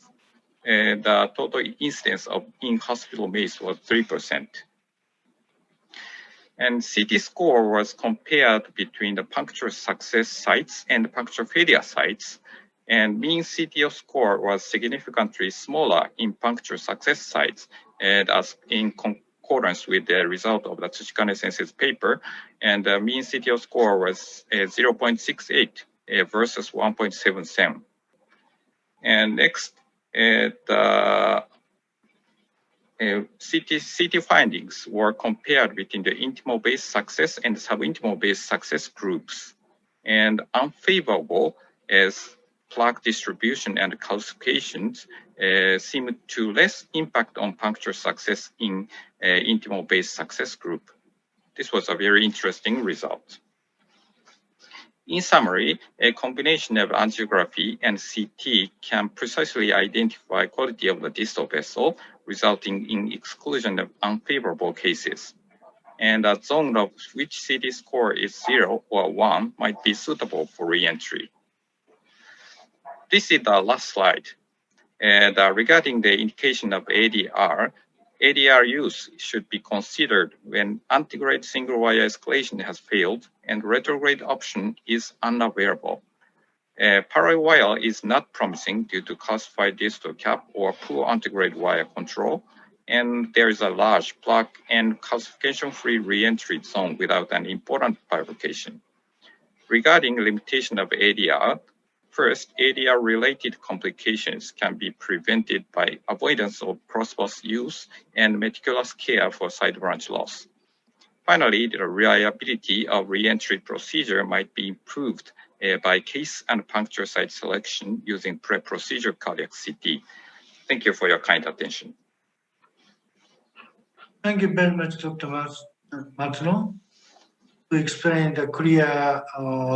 The total incidence of in-hospital MACE was 3%. And CT score was compared between the puncture success sites and puncture failure sites. And mean CTO score was significantly smaller in puncture success sites, and as in concordance with the result of the Tsuchikane-sensei's paper. And the mean CTO score was 0.68 versus 1.77. And next, the CT findings were compared between the intimal-based success and subintimal-based success groups. And unfavorable as plaque distribution and calcifications seem to less impact on puncture success in intimal-based success group. This was a very interesting result. In summary, a combination of angiography and CT can precisely identify quality of the distal vessel, resulting in exclusion of unfavorable cases. And a zone of which CT score is 0 or 1 might be suitable for re-entry. This is the last slide. And regarding the indication of ADR, ADR use should be considered when antegrade single wire escalation has failed and retrograde option is unavailable. Parallel wire is not promising due to calcified distal cap or poor antegrade wire control, and there is a large plaque and calcification-free re-entry zone without an important bifurcation. Regarding limitation of ADR, first, ADR-related complications can be prevented by avoidance of cross-path use and meticulous care for side branch loss. Finally, the reliability of re-entry procedure might be improved by case and puncture site selection using pre-procedure cardiac CT. Thank you for your kind attention. Thank you very much, Dr. Matsuno, to explain the clear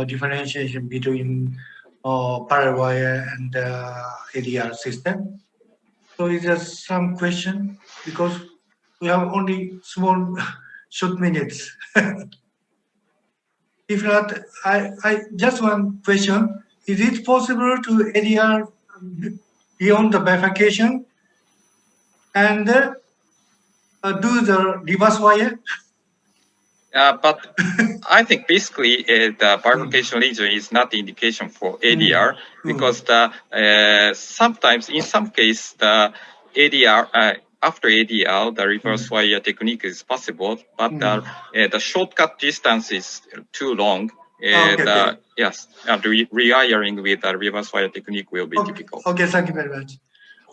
differentiation between parallel wire and ADR system. So is there some question? Because we have only small short minutes. If not, I just one question. Is it possible to ADR beyond the bifurcation and do the reverse wire? But I think basically the bifurcation lesion is not the indication for ADR because sometimes in some cases the ADR after ADR the reverse wire technique is possible, but the shortcut distance is too long. Yes, rewiring with the reverse wire technique will be difficult. Okay, thank you very much.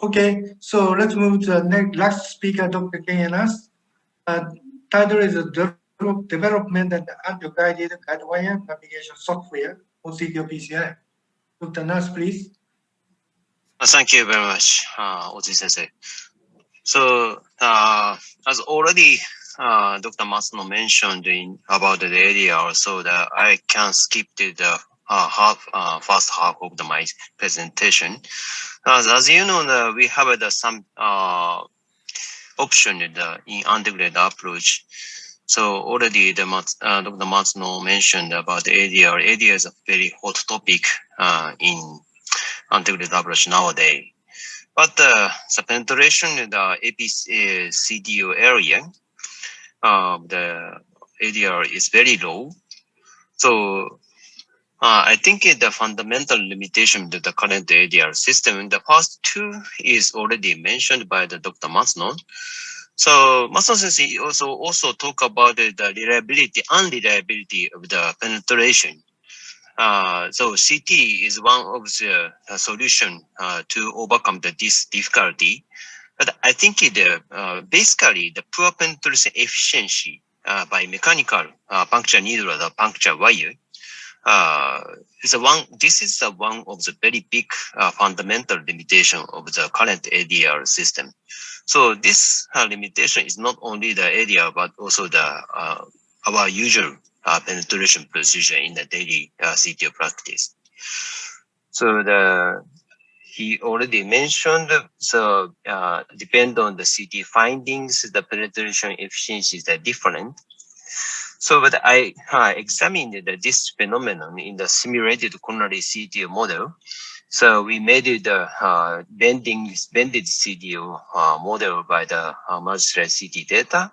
Okay, so let's move to the next last speaker, Dr. Kenyanas. Title is Development and Angio-Guided Guidewire Navigation Software for CTO PCI. Dr. Nasu, please. Thank you very much, Otsuji-sensei. So, as already Dr. Matsuno mentioned about the ADR, so that I can skip to the first half of my presentation. As you know, we have some option in Antegrade approach. So already Dr. Matsuno mentioned about the ADR. ADR is a very hot topic in Antegrade approach nowadays. But the penetration in the APCDO area, the ADR is very low. So I think the fundamental limitation to the current ADR system, the first two is already mentioned by the Dr. Matsuno. So Matsuno sensei also talk about the reliability, unreliability of the penetration. So CT is one of the solution to overcome this difficulty. But I think basically the poor penetration efficiency by mechanical puncture needle or puncture wire this is one of the very big fundamental limitation of the current ADR system. So this limitation is not only the ADR, but also our usual penetration procedure in the daily CTO practice. So he already mentioned, so depend on the CT findings, the penetration efficiencies are different. So, but I examined this phenomenon in the simulated coronary CTO model. So we made the bended CDO model by the multi-thread CT data.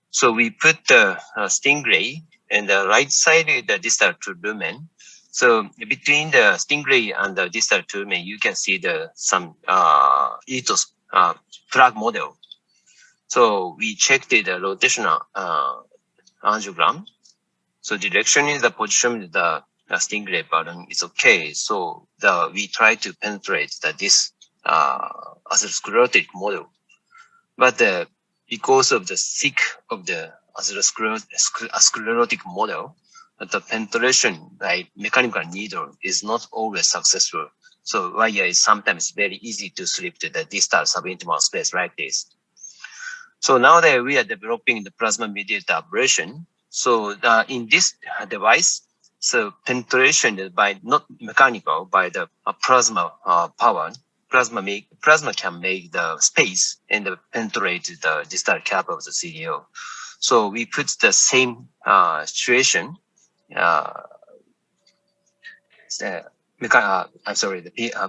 So we put the stingray and the right side is the distal lumen. So between the stingray and the distal lumen, you can see some ethos plug model. So we checked the rotational angiogram. So direction is the position of the stingray button is okay. So we try to penetrate this atherosclerotic model. But because of the thick of the atherosclerotic model, the penetration by mechanical needle is not always successful. So wire is sometimes very easy to slip to the distal subintimal space like this. So now that we are developing the plasma-mediated ablation, so in this device, so penetration is by not mechanical, by the plasma power. Plasma can make the space and penetrate the distal cap of the CDO. So we put the same situation. The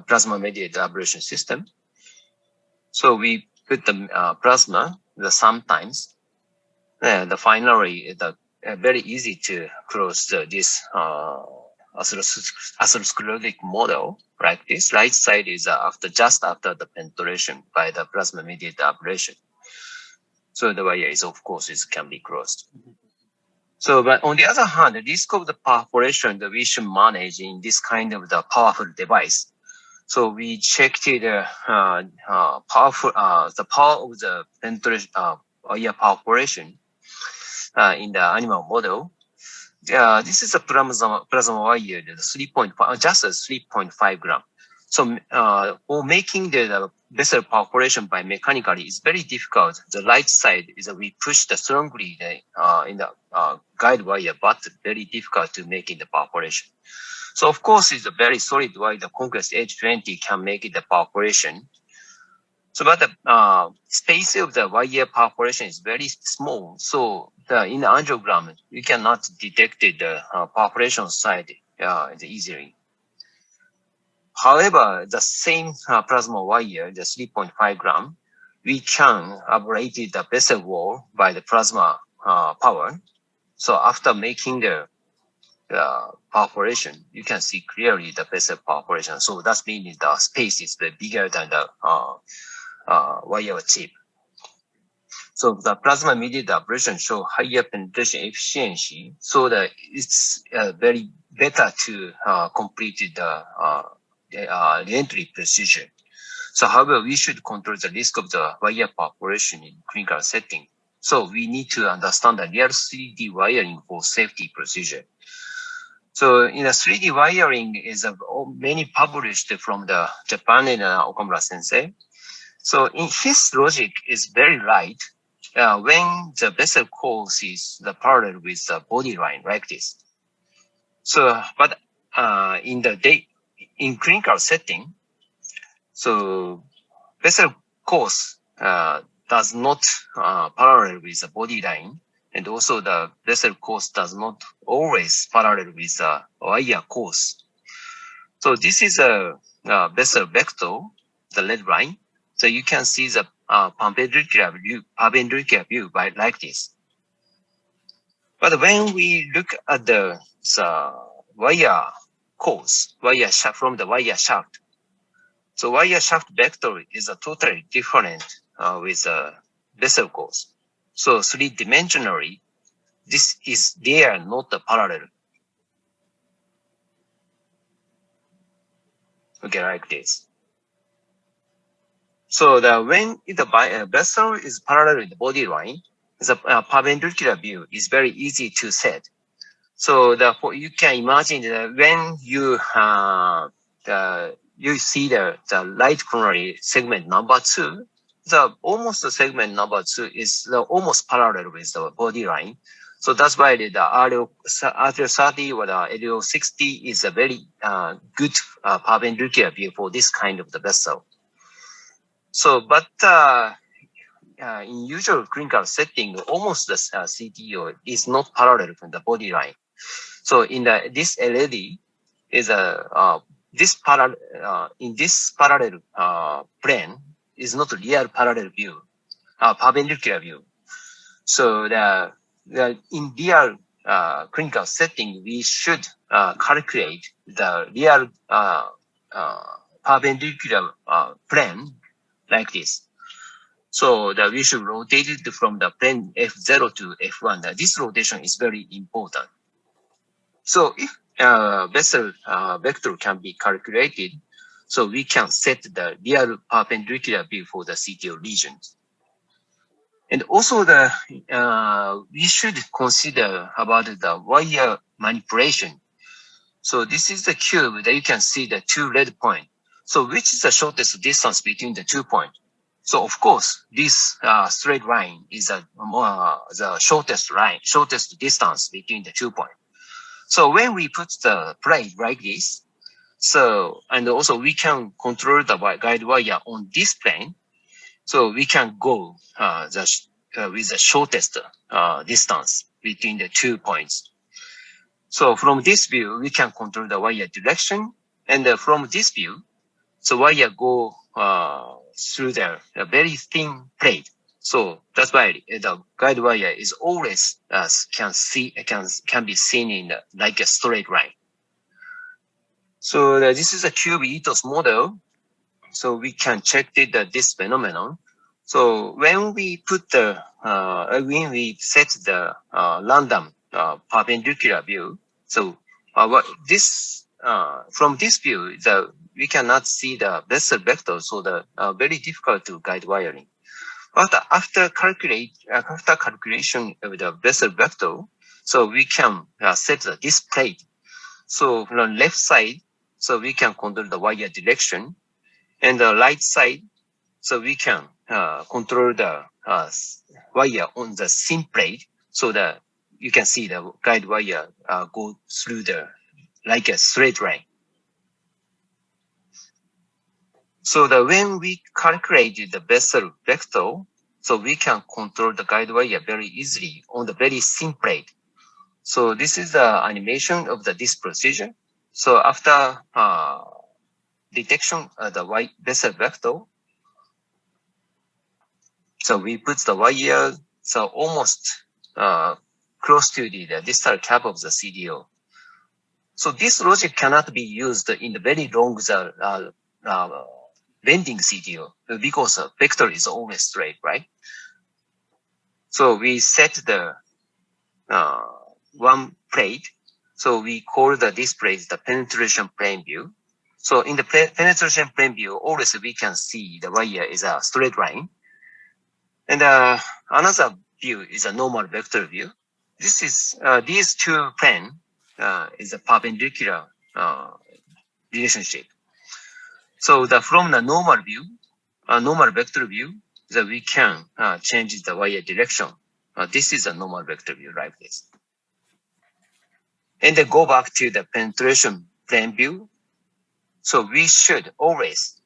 plasma-mediated ablation system. So we put the plasma sometimes. Finally, very easy to cross this atherosclerotic model like this. Right side is just after the penetration by the plasma-mediated ablation. So the wire is, of course, can be crossed. So, but on the other hand, the risk of the perforation that we should manage in this kind of the powerful device. So we checked the power of the penetration wire perforation in the animal model. This is a plasma wire, 3.5, just 3.5 gram. So for making the vessel perforation by mechanically is very difficult. The right side is we push the strongly in the guide wire, but very difficult to make the perforation. So of course, it's a very solid wire. The Conquest H20 can make the perforation. So, but the space of the wire perforation is very small. So in the angiogram, you cannot detect the perforation side easily. However, the same plasma wire, the 3.5 gram, we can ablate the vessel wall by the plasma power. So after making the perforation, you can see clearly the vessel perforation. So that means the space is bigger than the wire tip. So the plasma-mediated ablation show higher penetration efficiency. So that it's very better to complete the re-entry procedure. So however, we should control the risk of the wire perforation in clinical setting. So we need to understand the real 3D wiring for safety procedure. So in the 3D wiring is many published from the Japan and Okamura sensei. So in his logic is very right. When the vessel course is the parallel with the body line like this. So, but in clinical setting, so vessel course does not parallel with the body line, and also the vessel course does not always parallel with the wire course. So this is a vessel vector, the red line. So you can see the perpendicular view by like this. But when we look at the wire course, wire shaft from the wire shaft, so wire shaft vector is totally different with vessel course. So three-dimensionally, they are not parallel. Okay, like this. So when the vessel is parallel with the body line, the perpendicular view is very easy to set. So therefore, you can imagine that when you see the right coronary segment number 2, the almost segment number 2 is almost parallel with the body line. So that's why the RL30 or the LO60 is a very good perpendicular view for this kind of the vessel. So, but in usual clinical setting, almost the CTO is not parallel from the body line. So in this LED is this parallel in this parallel plane is not a real parallel view, perpendicular view. So in real clinical setting, we should calculate the real perpendicular plane like this. So that we should rotate it from the plane F0 to F1. This rotation is very important. So if vessel vector can be calculated, so we can set the real perpendicular view for the CTO regions. And also we should consider about the wire manipulation. So this is the cube that you can see the two red points. So which is the shortest distance between the 2 points? So of course, this straight line is the shortest distance between the 2 points. So when we put the plate like this, so, and also we can control the guide wire on this plane. So we can go with the shortest distance between the 2 points. So from this view, we can control the wire direction. And from this view, so wire go through the very thin plate. So that's why the guide wire is always can be seen in like a straight line. So this is a cube ethos model. So we can check this phenomenon. So when we put when we set the random perpendicular view, so from this view, we cannot see the vessel vector, so very difficult to guide wiring. But after calculation of the vessel vector, so we can set this plate. So from the left side, so we can control the wire direction, and the right side, so we can control the wire on the thin plate, so that you can see the guide wire go through like a straight line. So when we calculated the vessel vector, so we can control the guide wire very easily on the very thin plate. So this is the animation of this procedure. So after detection of the vessel vector, so we put the wire so almost close to the distal cap of the CDO. So this logic cannot be used in the very long bending CDO because the vector is always straight, right? So we set the one plate. So we call this plate the penetration plane view. So in the penetration plane view, always we can see the wire is a straight line. And another view is a normal vector view. This is these two plane is a perpendicular relationship. So from the normal view, normal vector view, that we can change the wire direction. This is a normal vector view like this. And then go back to the penetration plane view. So we should always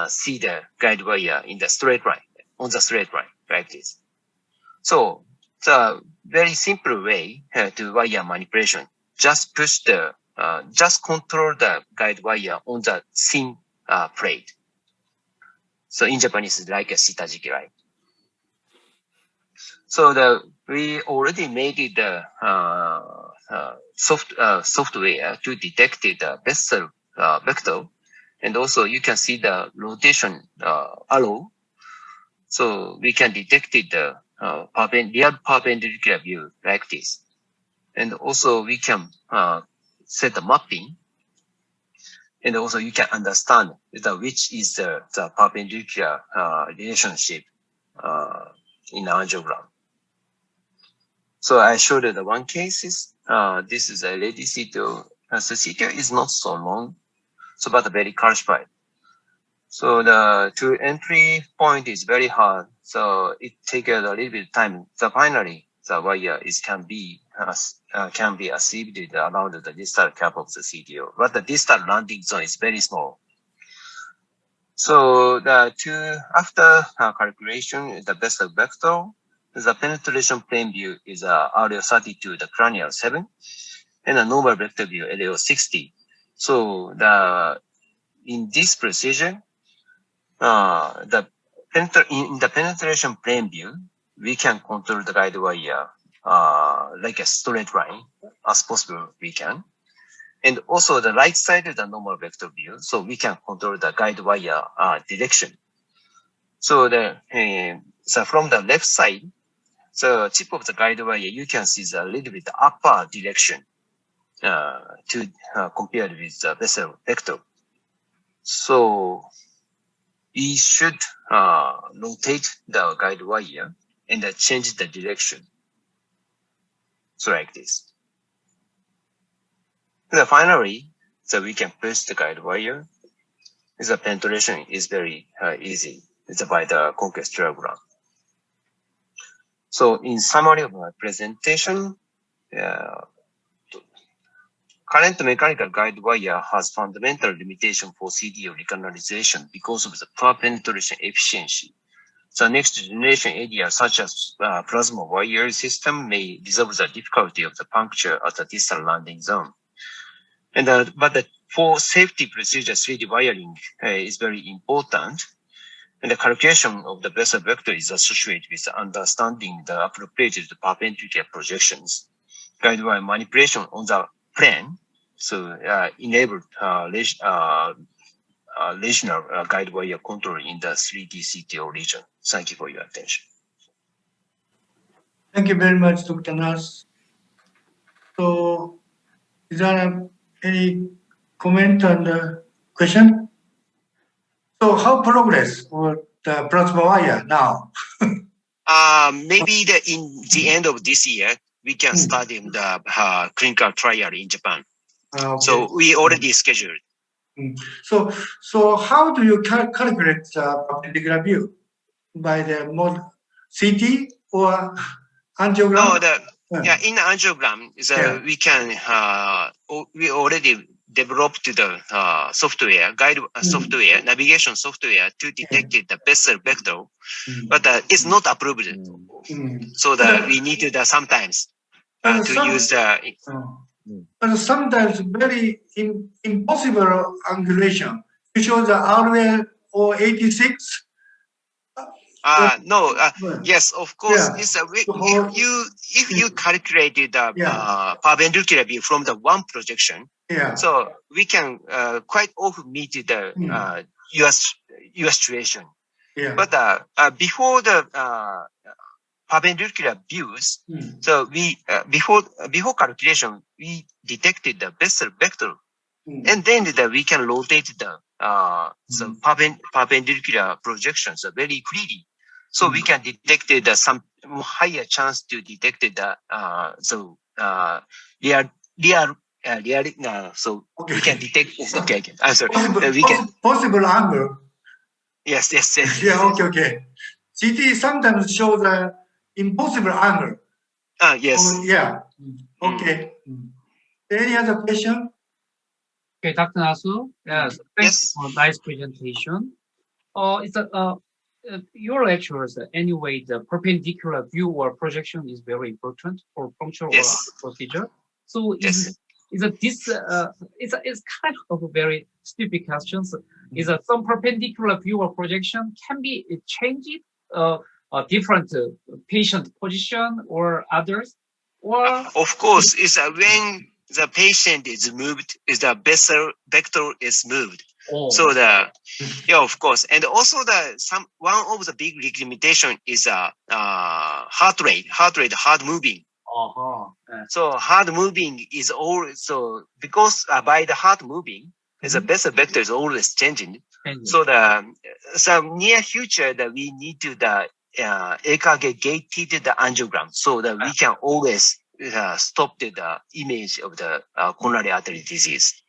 see the guide wire in the straight line, on the straight line like this. So the very simple way to wire manipulation, just push just control the guide wire on the thin plate. So in Japanese, it's like a shitajiki, right? So we already made the software to detect the vessel vector, and also you can see the rotation arrow. So we can detect the real perpendicular view like this, and also we can set the mapping. And also you can understand which is the perpendicular relationship in the angiogram. So I showed the one case is, this is a lady CTO. So CTO is not so long, so but very calcified. So the entry point is very hard. So it takes a little bit of time. So finally, the wire can be achieved around the distal cap of the CTO, but the distal landing zone is very small. So after calculation, the best vector, the penetration plane view is RO32, the cranial 7, and a normal vector view LO60. So in this precision, in the penetration plane view, we can control the guide wire like a straight line as possible we can. And also the right side is the normal vector view, so we can control the guide wire direction. So so from the left side, the tip of the guide wire, you can see the little bit upper direction compared with the vessel vector. So we should rotate the guide wire and change the direction. So like this. And finally, so we can push the guide wire. The penetration is very easy. It's by the conquest diagram. So in summary of my presentation, current mechanical guide wire has fundamental limitation for CDO recanalization because of the poor penetration efficiency. The next generation ADR, such as plasma wire system, may resolve the difficulty of the puncture at the distal landing zone. And but for safety procedure, 3D wiring is very important. And the calculation of the vessel vector is associated with understanding the appropriate perpendicular projections. Guide wire manipulation on the plane, so enable lesional guide wire control in the 3D CTO region. Thank you for your attention. Thank you very much, Dr. Nasu. So, is there any comment on the question? So, how progress for the plasma wire now? Maybe in the end of this year, we can start in the clinical trial in Japan. Okay. So we already scheduled. So how do you calculate the perpendicular view? By the CT or angiogram? No, in the angiogram, we can we already developed the software, software, navigation software to detect the vessel vector, but it's not approved. So that we need to sometimes to use the. But sometimes very impossible angulation. You show the RL or 86. No, yes, of course. Yeah. If you calculated the perpendicular view from the one projection, so we can quite often meet the US situation. Yeah. But before the perpendicular views, so we before calculation we detected the vessel vector, and then we can rotate the so perpendicular projections very clearly. So we can detect some higher chance to detect the so we can detect. Okay, I'm sorry. Possible angle. Yes. Yeah. Okay. CT sometimes shows the impossible angle. Yes. Yeah. Okay. Any other question? Okay, Dr. Nasu. Yes. Thanks for nice presentation. It's your lectures anyway. The perpendicular view or projection is very important for functional procedure. So it's kind of a very stupid question. Is that some perpendicular view or projection can be changed a different patient position or others? Or of course, it's when the patient is moved, is the vessel vector is moved. So of course, and also one of the big limitation is heart rate, hard moving. So hard moving is also because by the hard moving, the vessel vector is always changing. So some near future that we need to aggregated the angiogram so that we can always stop the image of the coronary artery disease.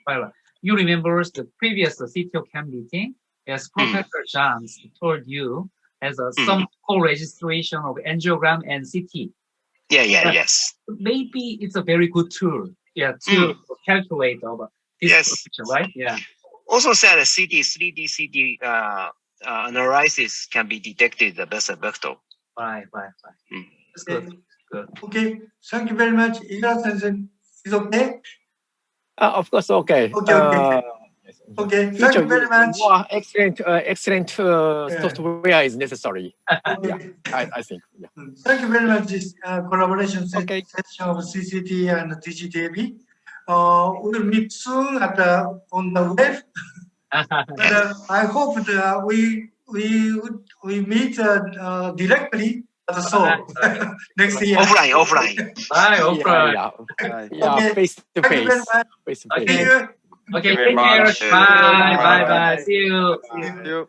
You remember the previous CTO camp meeting? Yes, Professor Johns told you as some co-registration of angiogram and CT. Yes. Maybe it's a very good tool. Yeah, to calculate over this position, right? Yeah. Also said a 3D CT analysis can be detected the best vector. Right. That's good. Okay, thank you very much. Igarashi-sensei, is okay? Of course, okay. Okay, thank you very much. More excellent software is necessary. Yeah, I think. Yeah. Thank you very much. This collaboration session of CCT and TCTAP. We'll meet soon on the web. And I hope that we meet directly at the show next year. Offline. Yeah, face to face. Okay, take care. Bye. See you.